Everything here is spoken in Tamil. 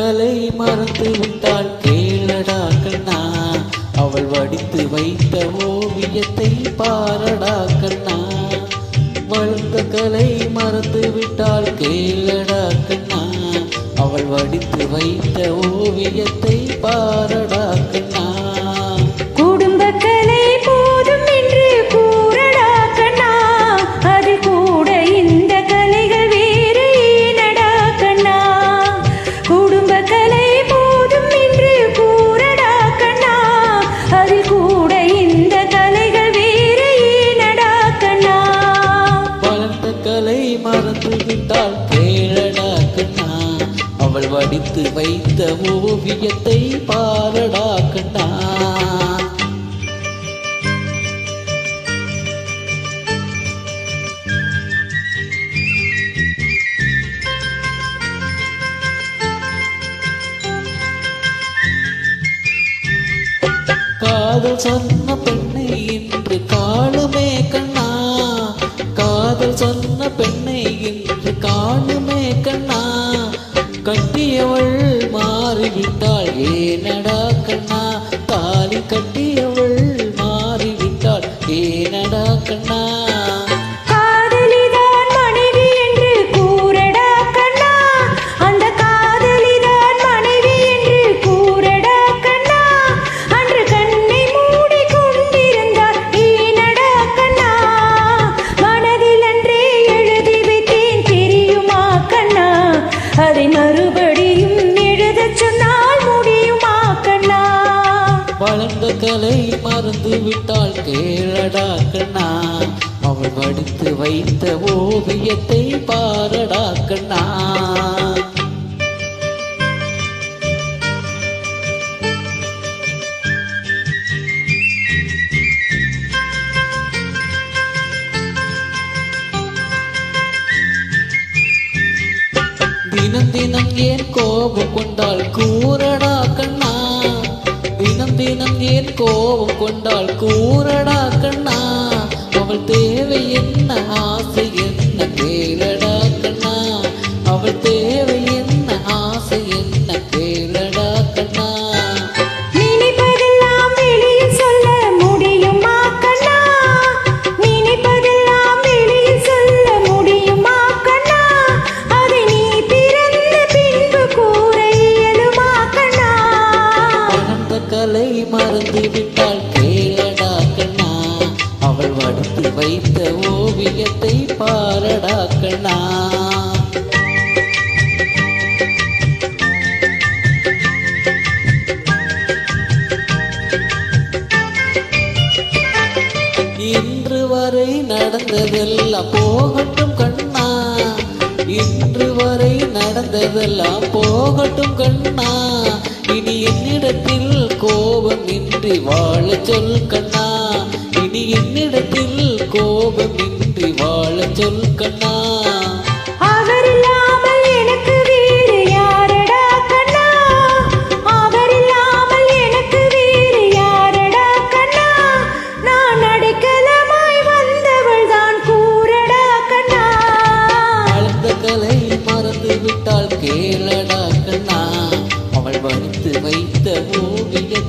கலை மறந்து விட்டாள் கேளடா கண்ணா, அவள் வடித்து வைத்த ஓவியத்தை பாரடா கண்ணா. வளர்ந்த கலை மறந்து விட்டாள் கேளடா கண்ணா, அவள் வடித்து வைத்த ஓவியத்தை பாரடா கண்ணா. குடும்ப கலை போதும் என்று கூறடா கண்ணா, அது கூட இந்த கலைகள் வேறு ஏனடா கண்ணா. குடும்ப கலை போதும் என்று கூறடா கண்ணா, அது கூட இந்த கலைகள் வேறு ஏனடா கண்ணா. வளர்ந்த கலை மறந்து விட்டாள் கேளடா கண்ணா, அவள் வடித்து வைத்த ஓவியத்தை பாரடா கண்ணா. காதல் சொன்ன பெண்ணை இன்று காணுமே கண்ணா, காதல் சொன்ன பெண்ணை இன்று காணுமே கண்ணா. கட்டியவள் மாறிவிட்டாள் ஏனடா கண்ணா, தாலி கட்டியவள் மாறிவிட்டாள் ஏனடா கண்ணா. காதலிதான் மனைவி என்று கூறடா கண்ணா, அந்த காதலிதான் மனைவி என்று கூறடா கண்ணா. அன்று கண்ணை மூடி கொண்டிருந்தார் ஏனடா கண்ணா, மனதில் அன்றே எழுதி வைத்தேன் தெரியுமா கண்ணா, அதை மறுபடியும் எழுதச் சொன்னால் முடியுமா கண்ணா. வளர்ந்த கலை மறந்து விட்டாள் கேளடா கண்ணா, அவள் வடித்து வைத்த ஓவியத்தை பாரடா கண்ணா. தினம் தினம் ஏன் கோபம் கொண்டாள் கூறடா கண்ணா, தினம் தினம் ஏன் கோபம் கொண்டாள் கூறடா கண்ணா. அவள் தேவை என்ன ஆசை என்ன கேளடா கண்ணா, அவள் தேவை என்ன ஆசை என்ன கேளடா கண்ணா. நினைப்பதெல்லாம் வெளியில் சொல்ல முடியுமா கண்ணா, நினைப்பதெல்லாம் வெளியில் சொல்ல முடியுமா கண்ணா. அதை நீ பிறந்த பின்பு கூற இயலுமா கண்ணா. வளர்ந்த கலை மறந்து விட்டாள் கேளடா கண்ணா, அவள் வடித்து வைத்த ஓவியத்தை பாரடா கண்ணா. இன்று வரை நடந்ததெல்லாம் போகட்டும் கண்ணா, இன்று வரை நடந்ததெல்லாம் போகட்டும் கண்ணா. இனி என்னிடத்தில் கோபம் இன்றி வாழச் சொல் கண்ணா, இனி என்னிடத்தில் கோபம் இன்றி வாழச் சொல் கண்ணா. அவர் இல்லாமல் எனக்கு வேறு யாரடா கண்ணா, அவர் இல்லாமல் எனக்கு வேறு யாரடா கண்ணா. நான் அடைக்கலமாய் வந்தவள் தான் கூறடா கண்ணா. வளர்ந்த கலை மறந்து விட்டாள் கேளடா கண்ணா, அவள் வடித்து வைத்த ஓவியத்தை